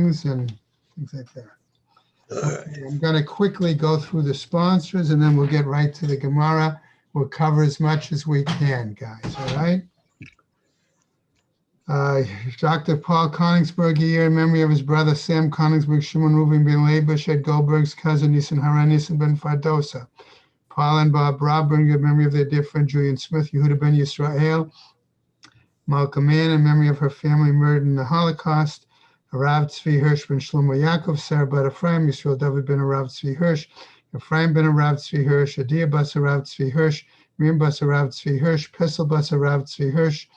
and things like that. All Okay, I'm going to quickly go through the sponsors, and then we'll get right to the Gemara. We'll cover as much as we can, guys, all right? Dr. Paul Koningsberg here, in memory of his brother Sam Koningsberg, Shimon Reuven ben Leibush, Ed Goldberg's cousin Nisan Haran, Nisan ben Fardosa. Paul and Bob Robberg, in memory of their dear friend Julian Smith, Yehuda ben Yisrael. Malcolm Mann, in memory of her family murdered in the Holocaust. Rav Tzvi Hirsch ben Shlomo Yaakov, Sarah bat Ephraim, Yisrael David ben Rav Tzvi Hirsch, Ephraim ben Rav Tzvi Hirsch, Adia bas Rav Tzvi Hirsch, Miriam bas Rav Tzvi Hirsch, Pesel bas Rav Tzvi Hirsch,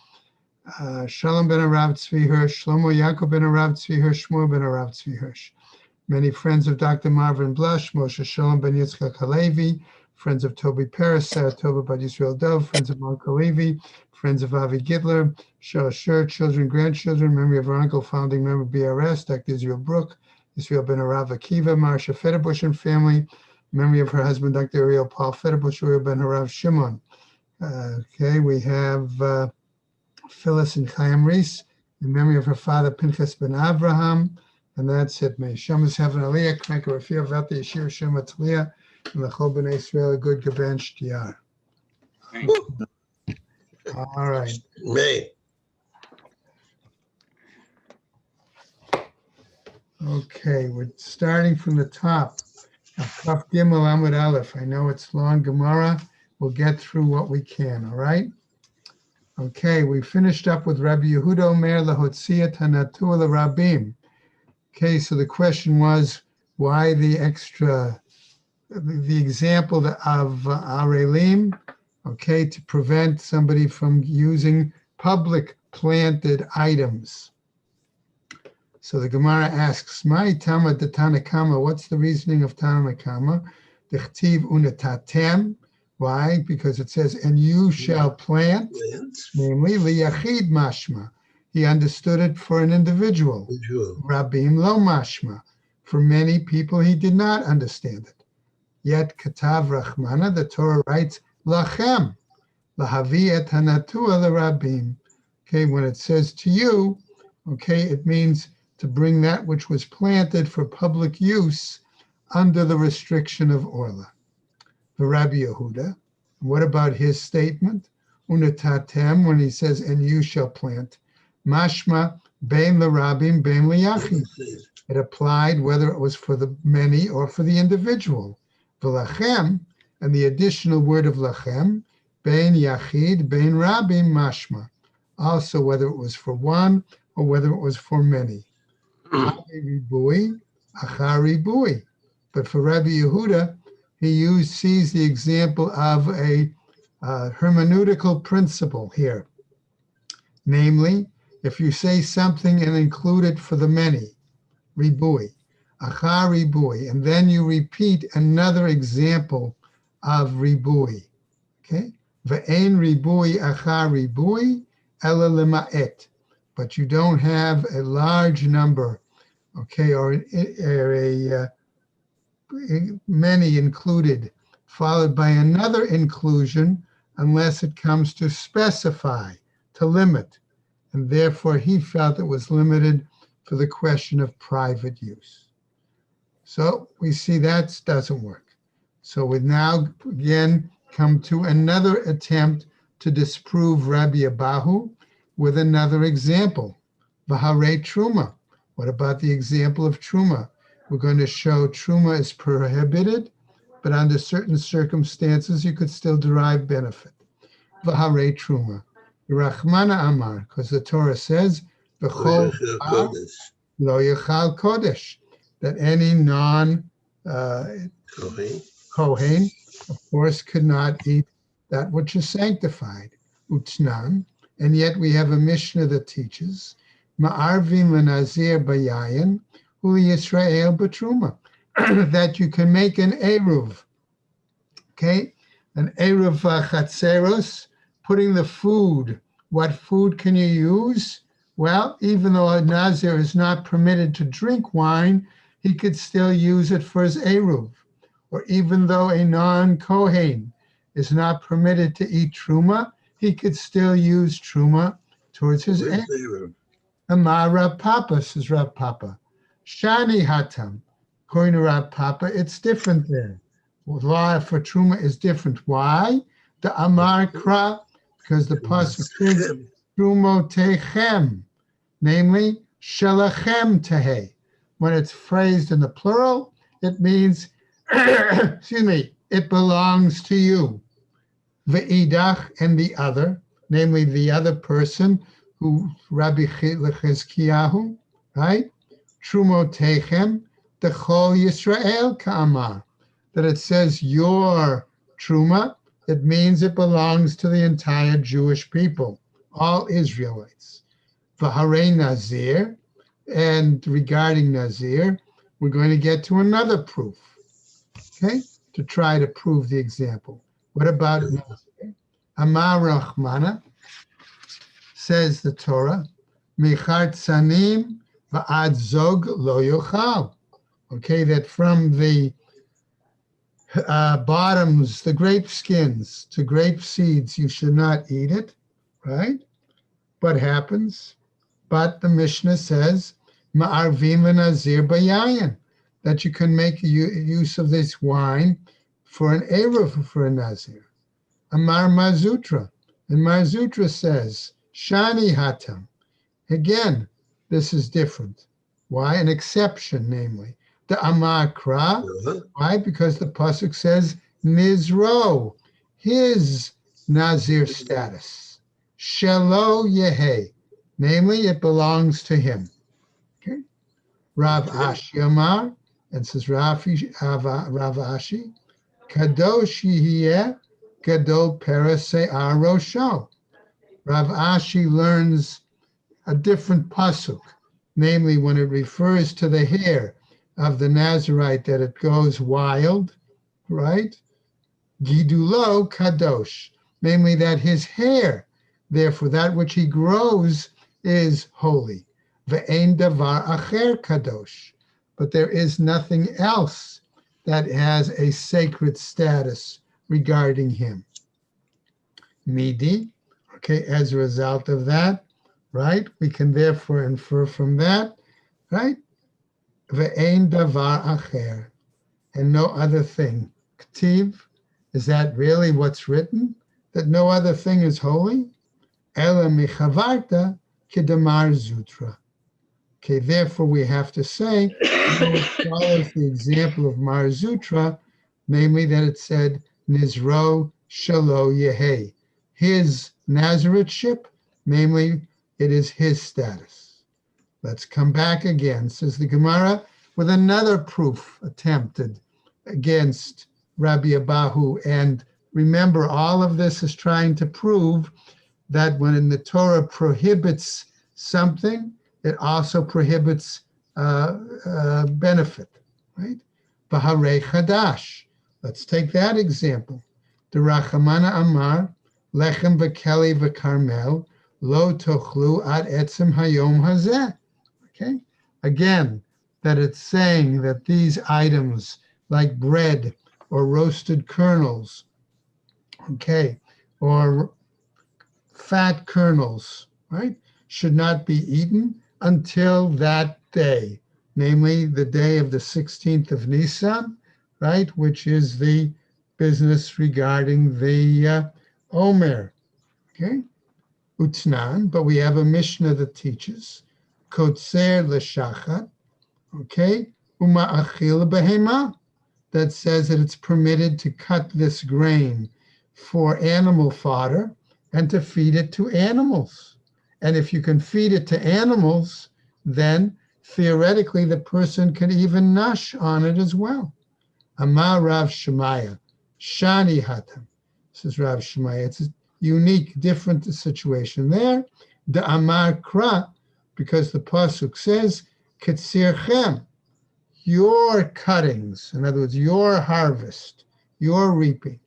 Shalom ben Rav Tzvi Hirsch, Shlomo Yaakov ben Rav Tzvi Hirsch, Shmuel ben Rav Tzvi Hirsch. Many friends of Dr. Marvin Blush, Moshe Shalom ben Yitzchak Halevi, friends of Toby Paris, Sarah Tova bat Yisrael Dov, friends of Malka Levi, friends of Avi Gidler, Shel Sher, children, grandchildren, memory of her uncle, founding member BRS, Dr. Israel Brook, Israel ben Arav Akiva, Marsha Federbush and family, memory of her husband, Dr. Ariel Paul Federbush, Uriel ben Harav Shimon. Okay, we have Phyllis and Chaim Reese, in memory of her father, Pinchas ben Avraham, and that's it. May Shemus Heaven Aliyah, Kmek Rafia Vati Yeshir Shema Tliyah, and the Chol B'nai Israel, a good Gaban Shtiyar. All right. May. Okay, we're starting from the top. Kaf Gimel Amud Aleph. I know it's long Gemara. We'll get through what we can, all right? Okay, we finished up with Rabbi Yehuda Omer Lahotzia Tanatu L'Rabim. Okay, so the question was, why the example of Arelim, okay, to prevent somebody from using public planted items. So the Gemara asks, Mai Tama de Tanakama, what's the reasoning of Tanakama? Dechtiv unatatem. Why? Because it says, and you shall plant, namely, liyachid mashma. He understood it for an individual. Rabim lo mashma. For many people, he did not understand it. Yet, Katav Rachmana, the Torah writes, lachem, lahavi et hanatua l'rabim. Okay, when it says to you, okay, it means to bring that which was planted for public use under the restriction of Orla. The Rabbi Yehuda, what about his statement? Unatatem, when he says, and you shall plant. Mashma, bein l'rabim, bein l'yachid. It applied whether it was for the many or for the individual. V'lachem, and the additional word of lachem, bein yachid, bein rabim, mashma. Also, whether it was for one or whether it was for many. Ribui, achar ribui. But for Rabbi Yehuda, he sees the example of a hermeneutical principle here. Namely, if you say something and include it for the many, ribui, achar ribui, and then you repeat another example of ribui. Okay? Ve'en ribui achar ribui, ela lema'et. But you don't have a large number, okay, or many included, followed by another inclusion, unless it comes to specify, to limit. And therefore, he felt it was limited for the question of private use. So we see that doesn't work. So we now again come to another attempt to disprove Rabbi Abahu with another example, V'harei Truma. What about the example of Truma? We're going to show Truma is prohibited, but under certain circumstances, you could still derive benefit. V'harei Truma. Rachmana Amar, because the Torah says, V'chol lo yechal kodesh, that any non-Kohen, of course, could not eat that which is sanctified. Utznan. And yet we have a Mishnah that teaches, Ma'arvin l'nazir bayayin, uli Yisrael b'truma, that you can make an eruv, okay? An eruv chatzeros, putting the food. What food can you use? Well, even though a nazir is not permitted to drink wine, he could still use it for his eruv. Or even though a non-Kohen is not permitted to eat truma, he could still use truma towards his eruv. Amar Rav Papa, says Rav Papa. Shani hatam. According to Rav Papa, it's different there. Law for truma is different. Why? The amar kra, because the pasuk says trumo techem, namely shelachem tehe. When it's phrased in the plural, it means, excuse me, it belongs to you. Ve'idach, and the other, namely the other person, who Rabbi Chizkiyahu, right? Trumo techem, Dechol Yisrael ka'amar, that it says your truma, it means it belongs to the entire Jewish people, all Israelites. V'harei Nazir, and regarding Nazir, we're going to get to another proof, okay, to try to prove the example. What about Nazir? Amar Rachmana, says the Torah, Michar Tzanim va'ad zog lo yochal. Okay, that from the bottoms, the grape skins to grape seeds, you should not eat it, right? What happens? But the Mishnah says, Ma'arvin v'nazir bayayin, that you can make use of this wine for an eruv for a nazir. Amar Marzutra, and Marzutra says, Shani hatam. Again, this is different. Why? An exception, namely. The Amar Kra. Why? Because the pasuk says Nizro, his Nazir status. Shelo Yehe, namely it belongs to him. Okay. Rav Ashi Amar, and says Rav Ashi, Kadosh Yihye Gadol Perase Arosho. Rav Ashi learns a different pasuk, namely when it refers to the hair of the Nazirite, that it goes wild, right? Gidulo kadosh, namely that his hair, therefore that which he grows, is holy. Ve'ein davar acher kadosh, but there is nothing else that has a sacred status regarding him. Midi, okay, as a result of that, right, we can therefore infer from that, right? Ve'ein davar acher, and no other thing. Ktiv, is that really what's written? That no other thing is holy? Ela michavarta kedamar zutra. Okay, therefore we have to say, it follows the example of Mar Zutra, namely that it said, Nizro Shalo Yehe, his Nazaretship, namely it is his status. Let's come back again, says the Gemara, with another proof attempted against Rabbi Abahu. And remember, all of this is trying to prove that when the Torah prohibits something, it also prohibits benefit, right? Baharei Chadash. Let's take that example. The Rachamana Amar, Lechem v'keli v'karmel, lo tochlu ad etzem hayom hazeh. Okay? Again, that it's saying that these items like bread or roasted kernels, okay, or fat kernels, right, should not be eaten until that day, namely the day of the 16th of Nisan, right, which is the business regarding the Omer, okay? Utnan, but we have a Mishnah that teaches, Kotzer l'shachat, okay, uma'achil behema, that says that it's permitted to cut this grain for animal fodder and to feed it to animals. And if you can feed it to animals, then theoretically the person can even nash on it as well. Amar Rav Shemaya, Shani Hatam, says Rav Shemaya. It's a unique, different situation there. The Amar Kra, because the pasuk says, Ketzirchem, your cuttings, in other words, your harvest, your reaping.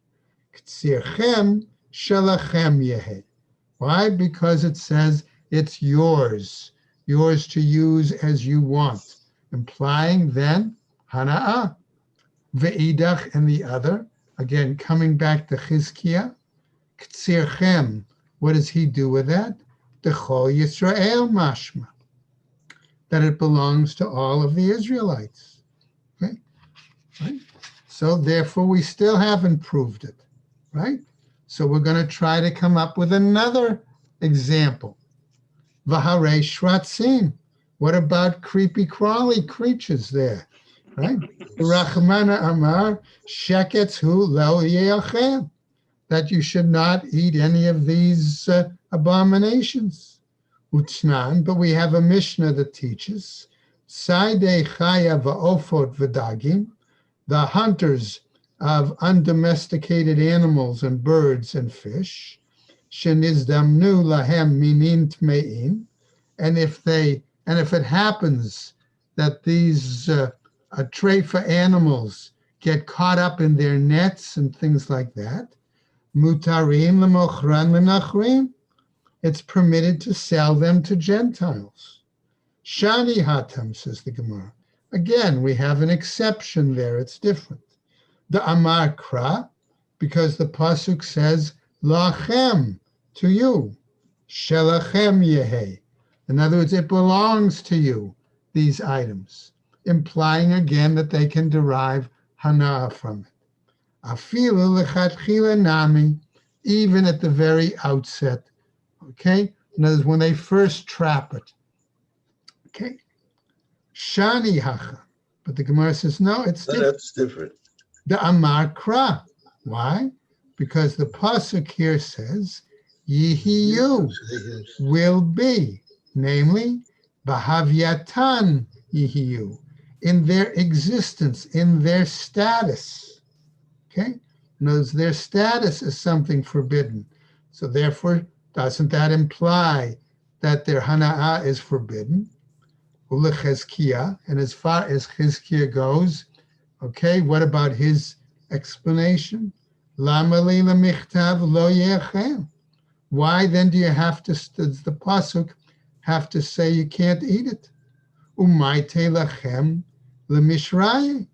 Ketzirchem shalachem yehe. Why? Because it says it's yours to use as you want, implying then hana'ah. Ve'idach, and the other, again, coming back to Chizkiah, Ktsirchem, what does he do with that? Dechol Yisrael mashma. that it belongs to all of the Israelites. Okay? Right? So therefore, we still haven't proved it, right? So we're going to try to come up with another example. Vahare shratzim. What about creepy crawly creatures there, right? Rachmana Amar sheketz hu lo yeachem. That you should not eat any of these abominations. Utsnan, but we have a Mishnah that teaches Saidei chaya va'ofot v'dagim, the hunters of undomesticated animals and birds and fish, shenizdamnu lahem minin tmein, and if it happens that these treifa animals get caught up in their nets and things like that, mutarim lemochran lenachrim, it's permitted to sell them to Gentiles. Shani hatam, says the Gemara. Again, we have an exception there. It's different. The Amar Kra, because the Pasuk says, Lachem, to you. Shelachem yehe. In other words, it belongs to you, these items, implying again that they can derive hana from it. Afilu lechatchila nami, even at the very outset. Okay? In other words, when they first trap it. Okay? Shani hacha. But the Gemara says, no, it's different. That's different. The Amar Kra. Why? Because the Pasuk here says, Yihiyu will be, namely, Bahavyatan Yihiyu, in their existence, in their status. Okay? Notice their status is something forbidden. So therefore, doesn't that imply that their hana'ah is forbidden? Ulechezkiah, and as far as Chizkiah goes, okay, what about his explanation? Lama li lemichtav lo yechem. Why then do you have to, does the pasuk have to say you can't eat it? Umayte lachem lemishraye.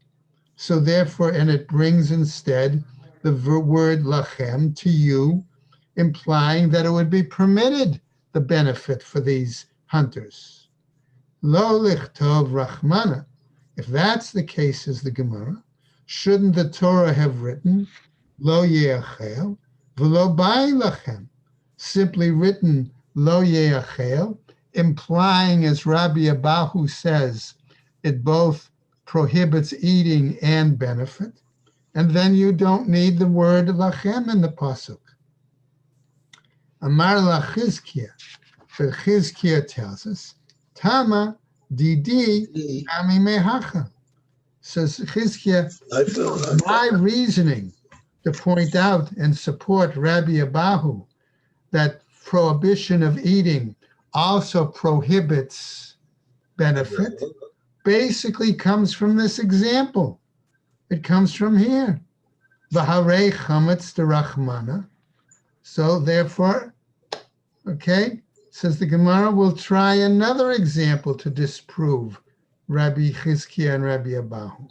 So therefore, and it brings instead the word lachem, to you, implying that it would be permitted, the benefit for these hunters. Lo lichtov rachmana. If that's the case, says the Gemara, shouldn't the Torah have written lo yeachel v'lo bai lachem? Simply written lo yeachel, implying, as Rabbi Abahu says, it both prohibits eating and benefit, and then you don't need the word lachem in the pasuk. Amar lachizkiah, but Chizkiah tells us, Tama didi ami mehacha. Says Chizkiah, my reasoning to point out and support Rabbi Abahu that prohibition of eating also prohibits benefit basically comes from this example. It comes from here. V'harei chametz derachmana. So therefore, okay, says the Gemara, we'll try another example to disprove Rabbi Chizkiah and Rabbi Abahu.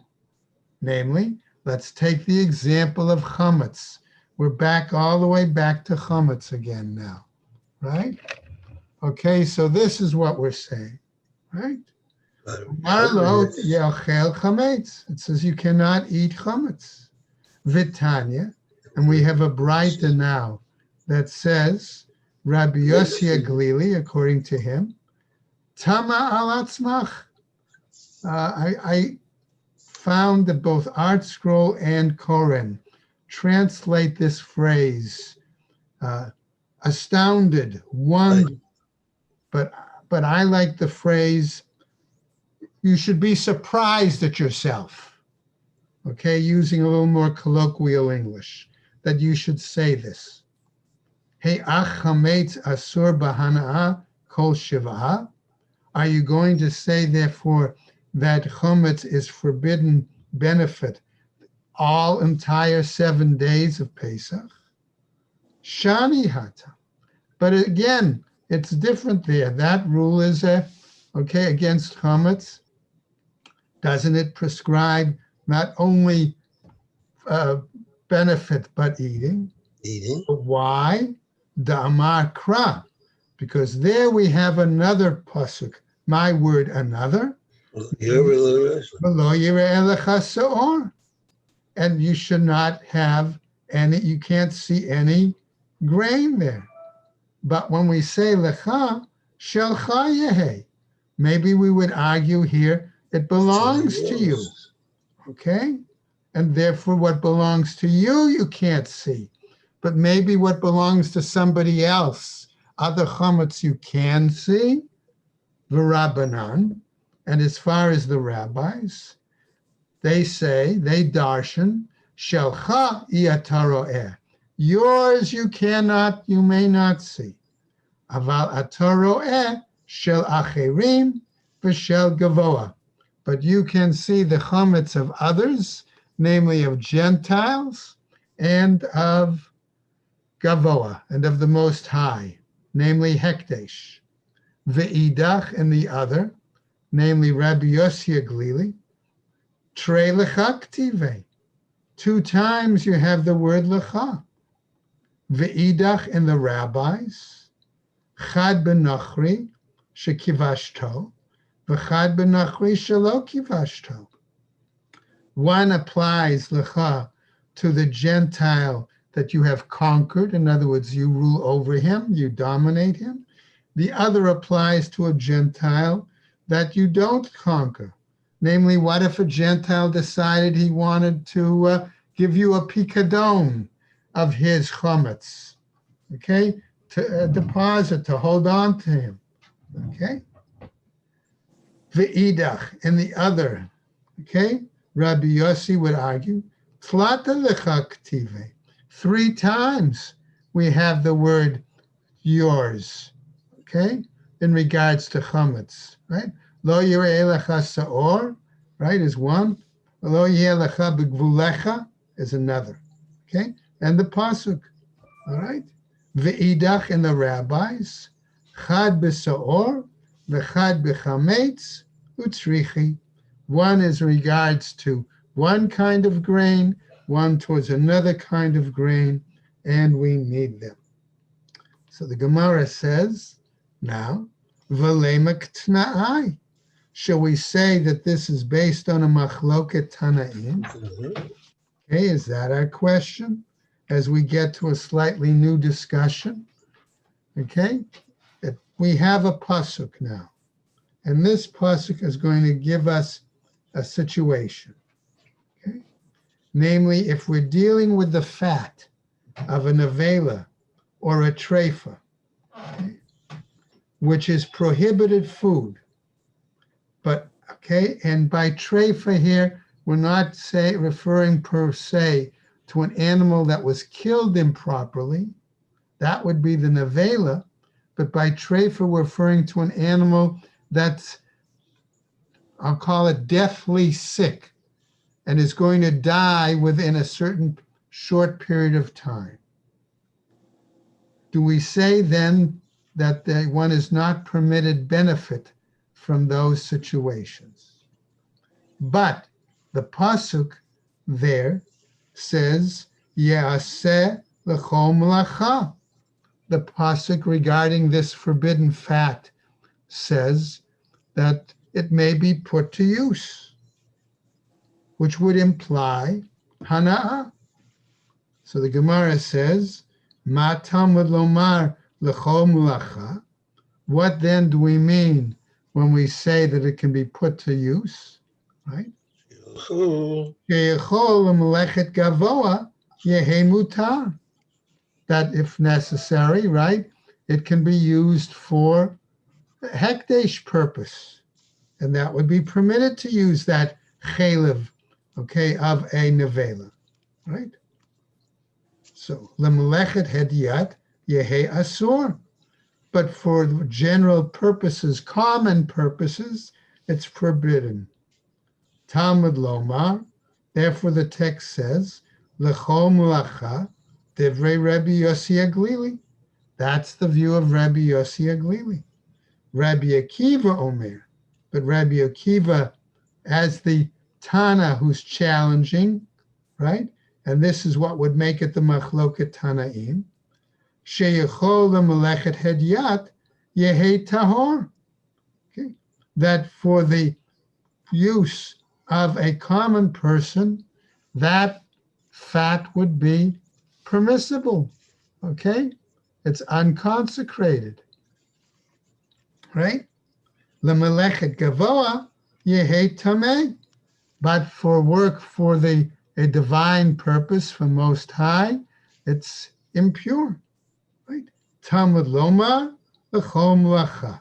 Namely, let's take the example of chametz. We're back all the way back to chametz again now, right? Okay, so this is what we're saying, right? Marlo yachel chametz. It says you cannot eat chametz. Vitanya, and we have a braita now that says Rabbi Yossi Glili, according to him, Tama al atzmach. I found that both Art Scroll and Koren translate this phrase, astounded, wondered, but I like the phrase, you should be surprised at yourself, okay, using a little more colloquial English, that you should say this. Hey, ach chametz asur b'hana'ah kol shiva'ah. Are you going to say, therefore, that chametz is forbidden benefit all entire 7 days of Pesach? Shani hata. But again, it's different there. That rule is against chametz. Doesn't it prescribe not only benefit but eating? Eating. But why? The Amar Kra, because there we have another pasuk, my word another. V'lo yireh lecha se'or. And you should not have any, you can't see any grain there. But when we say lecha, shelcha yehe, maybe we would argue here it belongs to you. Okay? And therefore what belongs to you, you can't see. But maybe what belongs to somebody else, other chametz you can see, v'rabbanan. And as far as the rabbis, they say, they darshan, shelcha iataroeh. Yours you cannot, you may not see. Aval ataroeh shel acherim v'shel gavoa. But you can see the chametz of others, namely of Gentiles and of gavoa, and of the Most High, namely hekdesh. Ve'idach, and the other, namely Rabbi Yossi Aglili, Trei lecha ktive. 2 times you have the word lecha. Ve'idach, in the rabbis, chad benachri shekivashto, v'chad benachri shelo kivashto. One applies lecha to the Gentile that you have conquered. In other words, you rule over him, you dominate him. The other applies to a Gentile that you don't conquer. Namely, what if a Gentile decided he wanted to give you a picadon of his chametz, okay, to deposit, to hold on to him, okay? Ve'idach, and the other, okay, Rabbi Yossi would argue, tlata lecha ktive. 3 times we have the word yours, okay, in regards to chametz, right? Lo yireh lecha se'or, right, is one. Lo yireh lecha b'gvulecha is another, okay? And the pasuk, all right? Ve'idach, in the rabbis, chad b'se'or, v'chad b'chametz, utzrichi. One is regards to one kind of grain, one towards another kind of grain, and we need them. So the Gemara says, now, v'lemak t'na'ai. Shall we say that this is based on a machloket Tanaim? Okay, is that our question? As we get to a slightly new discussion, okay? We have a pasuk now, and this pasuk is going to give us a situation, okay? Namely, if we're dealing with the fat of a nevela or a treifa, okay, which is prohibited food, but okay, and by treifa here, we're not referring per se to an animal that was killed improperly. That would be the nevela. But by treifa, we're referring to an animal that's, I'll call it deathly sick, and is going to die within a certain short period of time. Do we say then that one is not permitted benefit from those situations? But the pasuk there says, Ye'aseh l'chol melacha. The pasuk regarding this forbidden fat says that it may be put to use, which would imply hana'ah. So the Gemara says, Ma tamud lomar l'chol melacha. What then do we mean when we say that it can be put to use? Right? That if necessary, right, it can be used for hekdesh purpose, and that would be permitted to use that chelev, okay, of a nevela, right? So lemelechet hediyat yehe asur, but for general purposes, common purposes, it's forbidden. Talmud lomar, therefore the text says, l'chol melacha divrei Rabbi Yossi Aglili. That's the view of Rabbi Yossi Aglili. Rabbi Akiva Omer, but Rabbi Akiva as the Tana who's challenging, right? And this is what would make it the machloket Tanaim. Sheyechol lemelechet hediyat yehe tahor. Okay, that for the use of a common person, that fat would be permissible. Okay? It's unconsecrated. Right? Lemelechet gavoa yehe tameh. But for work for a divine purpose for Most High, it's impure. Right? Talmud lomar l'chol melacha.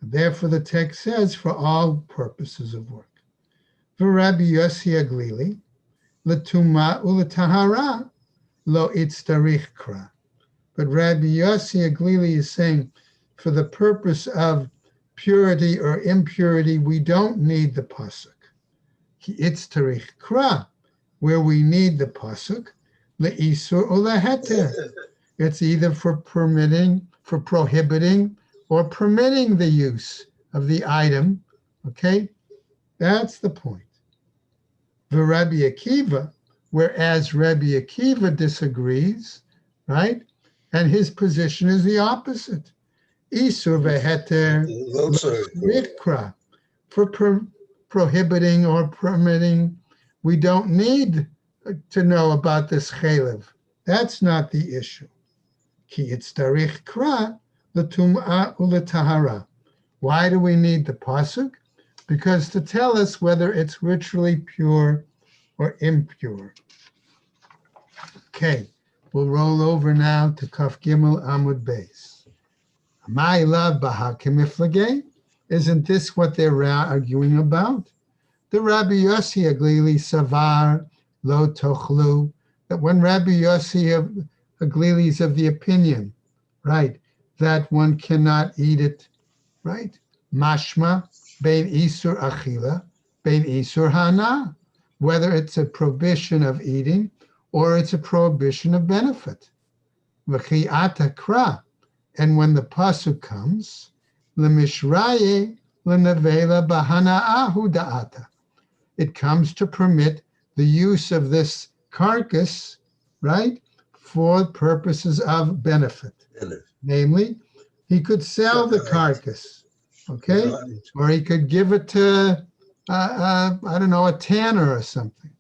Therefore, the text says for all purposes of work. V'Rabbi Yossi Aglili l'tuma u'letahara lo itztarich kra. But Rabbi Yossi Aglili is saying for the purpose of purity or impurity, we don't need the pasuk. Ki itztarich kra, where we need the pasuk, le'isur u'leheter. It's either for permitting, for prohibiting, or permitting the use of the item. Okay? That's the point. The Rabbi Akiva, whereas Rabbi Akiva disagrees, right? And his position is the opposite. Isur veheter mikra. For prohibiting or permitting, we don't need to know about this chalev. That's not the issue. Ki itztarich kra l'tum'a u'letahara. Why do we need the pasuk? Because to tell us whether it's ritually pure or impure. Okay, we'll roll over now to Kaf Gimel Amud Beis. Ma'ilav b'hakemiflagei. Isn't this what they're arguing about? The Rabbi Yossi Aglili Savar Lo Tochlu. That when Rabbi Yossi Aglili is of the opinion, right, that one cannot eat it, right? Mashma bein isur achila, bein isur hana, whether it's a prohibition of eating or it's a prohibition of benefit. V'chi'ata kra, and when the pasuk comes, lemishraye lenavela bahana'ahu da'ata, it comes to permit the use of this carcass, right, for purposes of benefit. Namely, he could sell the carcass, okay, or he could give it to, I don't know, a tanner or something.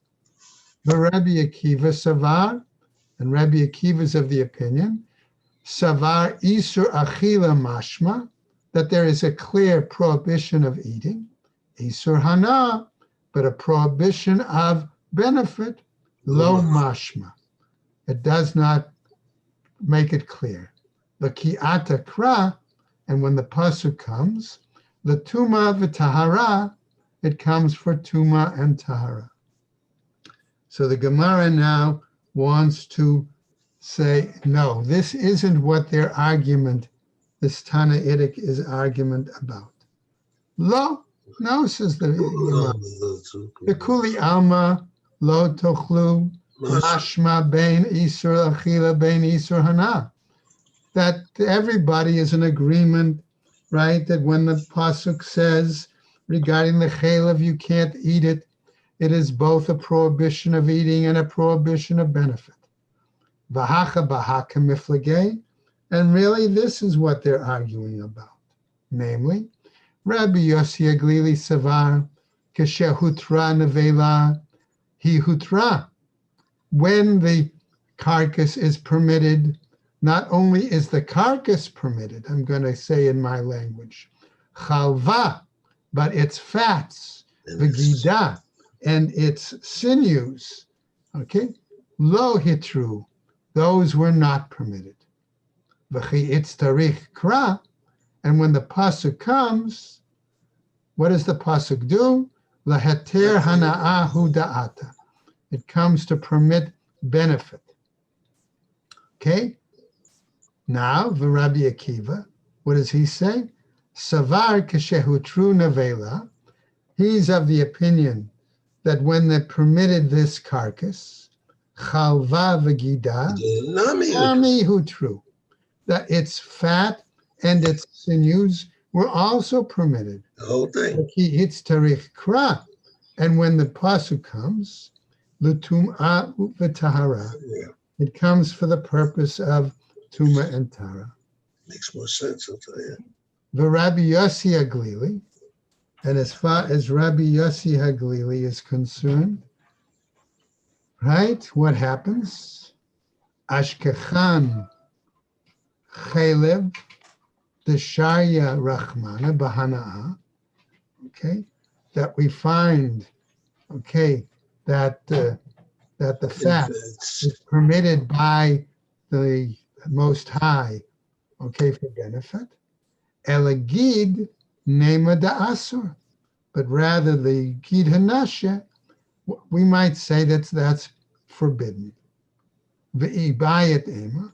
The Rabbi Akiva Savar, and Rabbi Akiva is of the opinion, Savar Isur Achila Mashma, that there is a clear prohibition of eating, Isur Hana, but a prohibition of benefit, Lo Mashma. It does not make it clear. The Ki'ata Kra, and when the pasuk comes, the Tuma v'Tahara, it comes for Tuma and Tahara. So the Gemara now wants to say, no, this isn't what their argument, this Tanaitic is argument about. Lo, no, says the Gemara. The Kuli Alma, Lo Tochlu, Mashma Bein Isur Achila Bein Isur Hana. That everybody is in agreement, right? That when the pasuk says regarding the chalev, you can't eat it, it is both a prohibition of eating and a prohibition of benefit. V'hacha b'haka miflagei, and really this is what they're arguing about. Namely, Rabbi Yossi Aglili Savar, Keshehutra Nevela, Hi Hutra. When the carcass is permitted, not only is the carcass permitted, I'm going to say in my language, chalva, but its fats, v'gida, and its sinews, okay, lo hitru, those were not permitted. V'chi itztarich kra, and when the pasuk comes, what does the pasuk do? Laheter hana'ahu da'ata. It comes to permit benefit. Okay? Now, the Rabbi Akiva, what does he say? Savar keshehutru nevela. He's of the opinion that when they permitted this carcass, chalva v'gida, nami hutru, that its fat and its sinews were also permitted. The whole thing. It's tarich kra, and when the pasuk comes, l'tum'a v'tahara, it comes for the purpose of Tuma and Tara. Makes more sense, I'll tell you. The Rabbi Yossi Aglili, And as far as Rabbi Yossi Haglili is concerned, right, what happens? Ashkechan Chalev Desharya Rachmana Bahana'a, okay, that we find, okay, that that the fat Infants. is permitted by the Most High, okay, for benefit. Elegid Nema Da'asur, but rather the Gid Hanashe, we might say that's forbidden. V'ibayat Ema.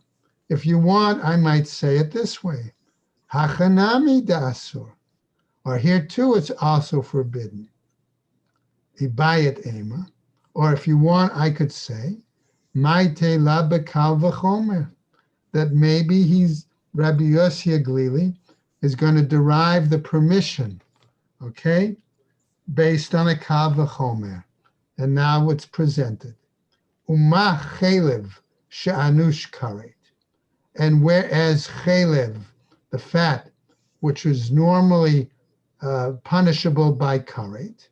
If you want, I might say it this way. Hachanami Da'asur. Or here too, it's also forbidden. Ibayat Ema. Or if you want, I could say, Maite la bekal v'chomer. That maybe Rabbi Yossi Haglili is going to derive the permission, okay, based on a kal v'chomer. And now it's presented. Umah chalev she'anush karet. And whereas chalev, the fat, which is normally punishable by karet,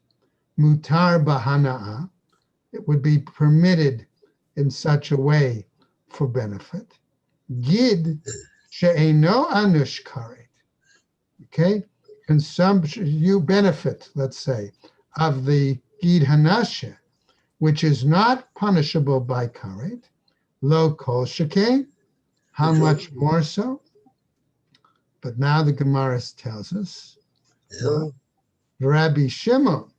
mutar bahana'a, it would be permitted in such a way for benefit. Gid she'eno anush karet. Okay, consumption, you benefit, let's say, of the gid hanashe, which is not punishable by karet. Lo kol shekeh. How much more so? But now the Gemara tells us, Yeah. Rabbi Shimon,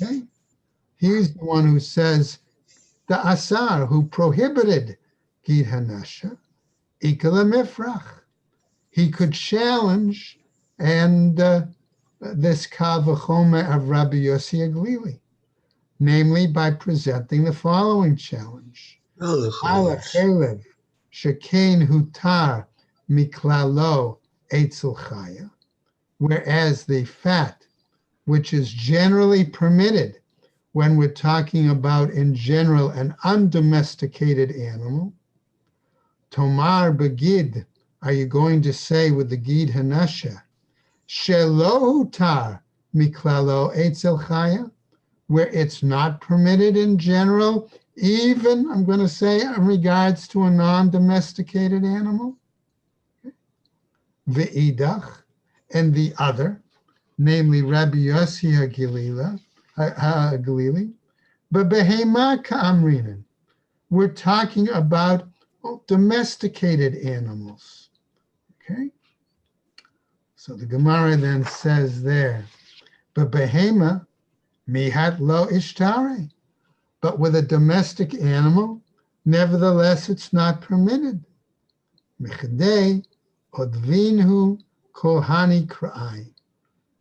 okay, he's the one who says, the Asar, who prohibited Gid Hanasha, Ikala Mifrach. He could challenge and this Kavachoma of Rabbi Yossi Haglili, namely by presenting the following challenge. Oh, Ala Chalev, Shekain Hutar Miklalo Eitzel Chaya, whereas the fat, which is generally permitted when we're talking about, in general, an undomesticated animal, Tomar Begid, are you going to say with the Gid Hanasha, Shelo Hutar Miklalo Eitzel Chaya, where it's not permitted in general, even, I'm going to say, in regards to a non-domesticated animal? Ve'idach, and the other, namely Rabbi Yossi Haglili, but behema ka'amrinan. We're talking about domesticated animals. Okay? So the Gemara then says there, but behema mihat lo ishtare. But with a domestic animal, nevertheless, it's not permitted. Mechdei odvinhu kohani kra'ai.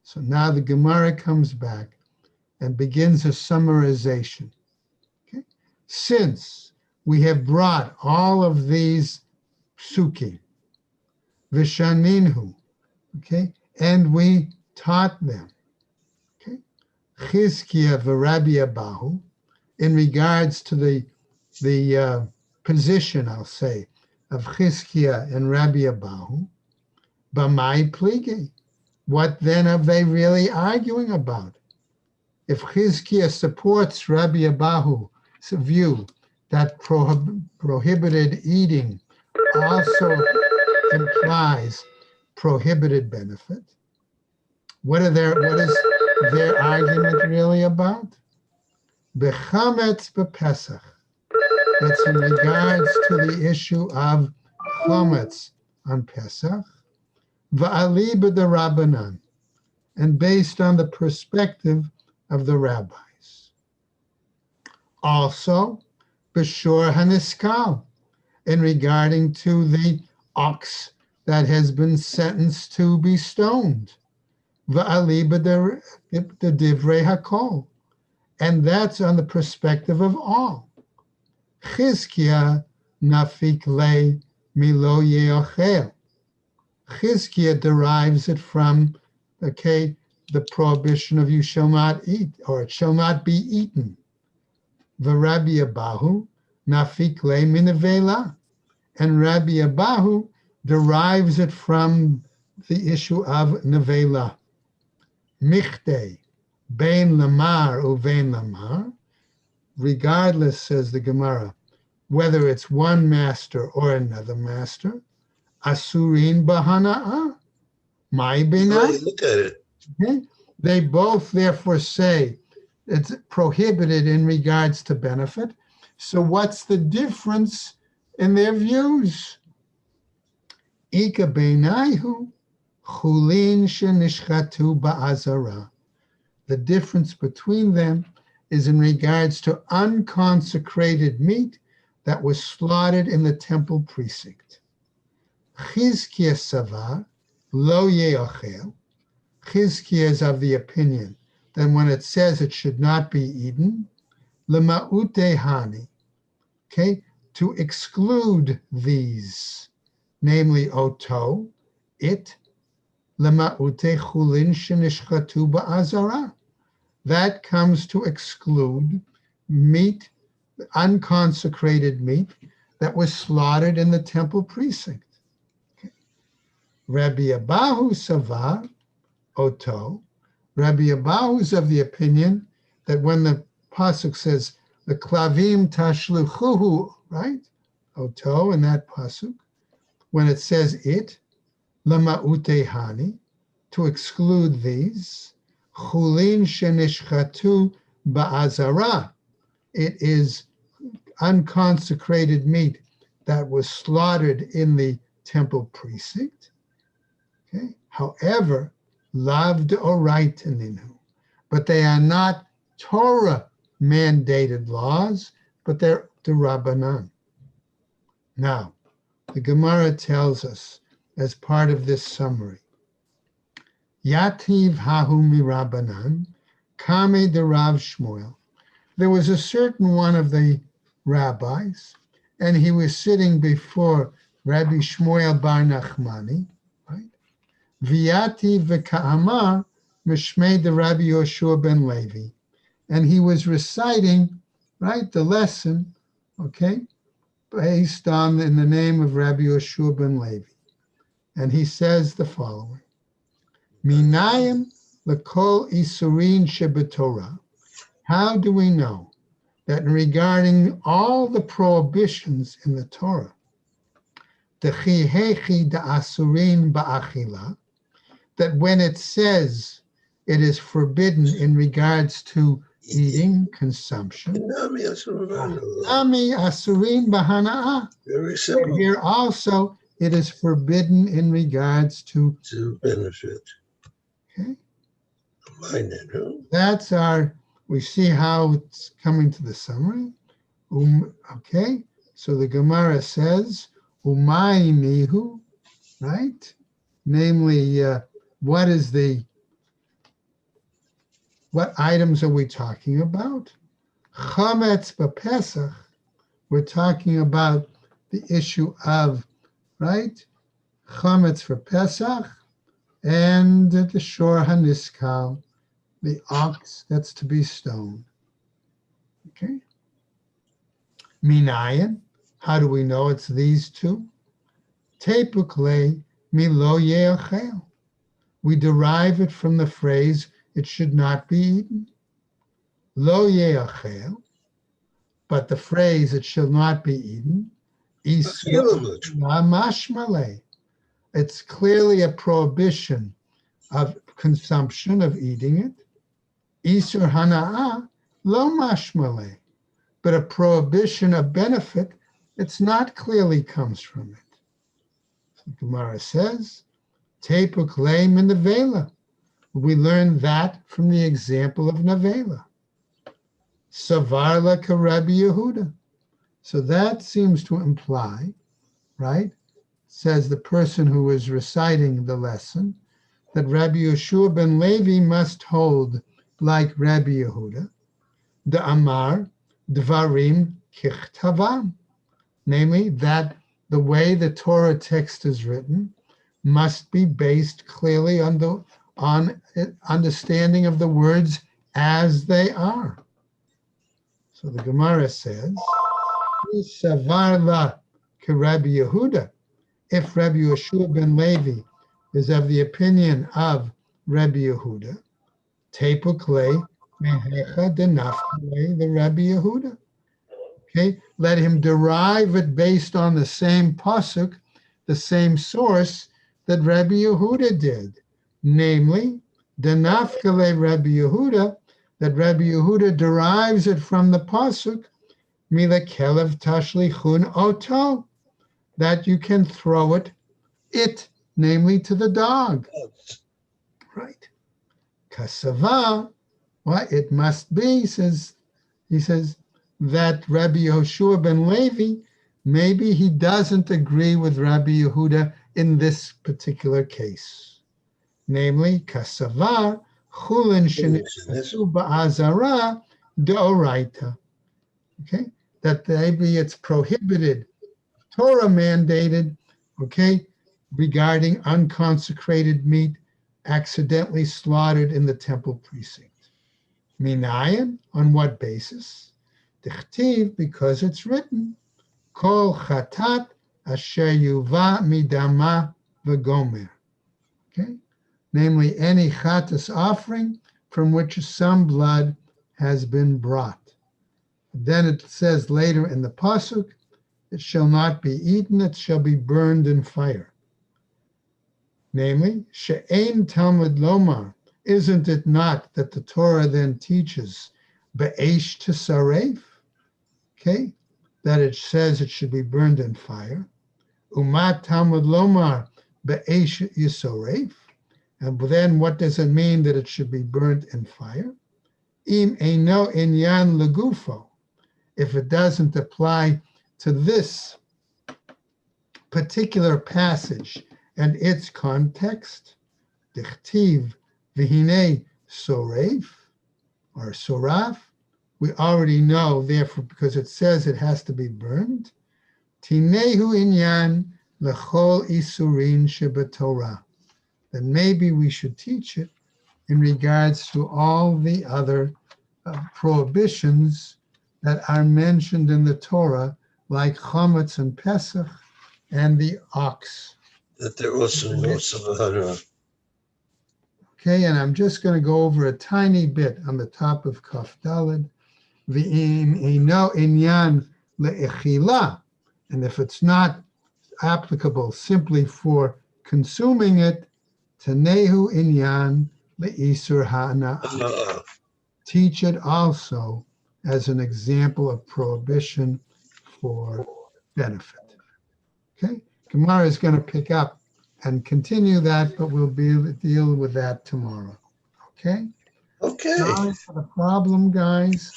So now the Gemara comes back and begins a summarization. Okay? Since we have brought all of these psukim, vishaninhu, okay, and we taught them, okay, Chizkiah v'Rabbi Abahu, in regards to the position, I'll say, of Chizkiah and Rabbi Abahu, b'mai pligi. What then are they really arguing about? If Chizkiah supports Rabbi Abahu's view that prohibited eating also implies prohibited benefit, what is their argument really about? Bechametz bepesach. That's in regards to the issue of chametz on Pesach. Va'ali b'derabanan, and based on the perspective of the rabbis. Also, b'shor haniskal, in regarding to the ox that has been sentenced to be stoned. Va'ali b'divrei hakol, and that's on the perspective of all. Chizkiah nafik le milo yeochel. Chizkiah derives it from, okay, the prohibition of you shall not eat, or it shall not be eaten. Rabbi Abahu nafik le minavela, and Rabbi Abahu derives it from the issue of nevela. Michte, bein lamar uvein lamar, regardless, says the Gemara, whether it's one master or another master, asurin bahana'a, my The way benai. you look at it. Okay? They both therefore say it's prohibited in regards to benefit. So what's the difference in their views? Ika beinaihu chulin shenishchatu ba'azara. The difference between them is in regards to unconsecrated meat that was slaughtered in the temple precinct. Chizkiah savar lo ye'ochel. Chizkiah is of the opinion that when it says it should not be eaten, lema'ute hani, okay, to exclude these, namely oto, it, lema'ute chulin shenishchatu ba'azara. That comes to exclude meat, unconsecrated meat that was slaughtered in the temple precinct. Okay. Rabbi Abahu savar oto. Rabbi Abahu is of the opinion that when the pasuk says the klavim tashluchuhu, right, oto in that pasuk, when it says it, lama'ute hani, to exclude these, chulin shenishchatu ba'azara, it is unconsecrated meat that was slaughtered in the temple precinct. Okay. However, loved oraitanu, but they are not Torah mandated laws, but they're D'Rabbanan. Now, the Gemara tells us as part of this summary, Yativ hahu mirabanan, kame de Rav Shmuel. There was a certain one of the rabbis, and he was sitting before Rabbi Shmuel bar Nachmani, right? V'yativ v'ka'amar mishmei de Rabbi Yoshua ben Levi. And he was reciting, right, the lesson, okay, based on in the name of Rabbi Yoshua ben Levi. And he says the following, Minayim lekol isurin shebetorah. How do we know that regarding all the prohibitions in the Torah, dechihechi da'asurin ba'achila, that when it says it is forbidden in regards to eating, consumption, Nami Asurvana. ami asurin b'hana'ah, Very simple here also it is forbidden in regards to, to benefit. okay? Mind it, huh? That's our, we see how it's coming to the summary. Okay, so the Gemara says, umay mihu, right? Namely, what items are we talking about? Chametz b'Pesach, we're talking about the issue of, right? Chametz for Pesach and the Shor HaNiskal, the ox that's to be stoned. Okay. Minayan, how do we know it's these two? Tepukle milo ye'achel. We derive it from the phrase, it should not be eaten. Lo ye'achel, but the phrase, it shall not be eaten, mashmale. It's clearly a prohibition of consumption, of eating it. Isur hana'ah, lo mashmale. But a prohibition of benefit, it's not clearly comes from it. So Gemara says, Tepuk leim in nevela. We learn that from the example of nevela. Savarla ka Rabbi Yehuda. So that seems to imply, right, says the person who is reciting the lesson, that Rabbi Yeshua ben Levi must hold like Rabbi Yehuda, the Amar, Dvarim kichtavam, namely that the way the Torah text is written must be based clearly on understanding of the words as they are. So the Gemara says, Savarla ke Rabbi Yehuda, if Rabbi Yeshua ben Levi is of the opinion of Rabbi Yehuda, Tepukle mehecha denafkale the Rabbi Yehuda. Okay, let him derive it based on the same pasuk, the same source that Rabbi Yehuda did, namely, denafkale Rabbi Yehuda, that Rabbi Yehuda derives it from the pasuk, mila kelev tashlichun oto, that you can throw it, namely to the dog. Right. Kasava, what it must be, he says, that Rabbi Yehoshua ben Levi, maybe he doesn't agree with Rabbi Yehuda in this particular case. Namely, Kasava, chulin shenitzatu ba'azara deoraita. Okay, that maybe it's prohibited, Torah mandated, okay, regarding unconsecrated meat accidentally slaughtered in the temple precinct. Minayan, on what basis? Dichtiv, because it's written, Kol chatat asher yuva midama v'gomer. Okay, namely any chatas offering from which some blood has been brought. Then it says later in the pasuk, it shall not be eaten, it shall be burned in fire. Namely, she'ein Talmud lomar, isn't it not that the Torah then teaches be'esh tesaref, okay, that it says it should be burned in fire. Umat Talmud lomar be'esh yisoref, and then what does it mean that it should be burned in fire? Im eino inyan legufo, if it doesn't apply to this particular passage and its context, dichtiv v'hinei soref, or soraf, we already know, therefore, because it says it has to be burned, tinehu inyan lechol isurin shebetorah, then maybe we should teach it in regards to all the other prohibitions that are mentioned in the Torah, like chametz and Pesach and the ox. That there also knows about Okay, and I'm just going to go over a tiny bit on the top of Kaf Daled. V'im eino inyan le'echila, and if it's not applicable simply for consuming it, tanehu inyan le'isur ha'ana'ah. Teach it also as an example of prohibition for benefit. Okay, Gemara is going to pick up and continue that, but we'll deal with that tomorrow. Okay? Okay. Sorry for the problem, guys.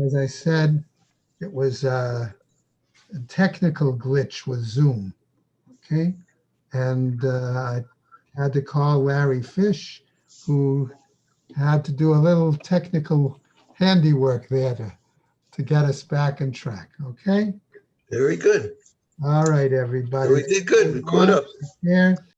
As I said, it was a technical glitch with Zoom. Okay? And I had to call Larry Fish, who had to do a little technical handiwork there to get us back on track. Okay? Very good. All right, everybody. We did good. We caught up. Yeah.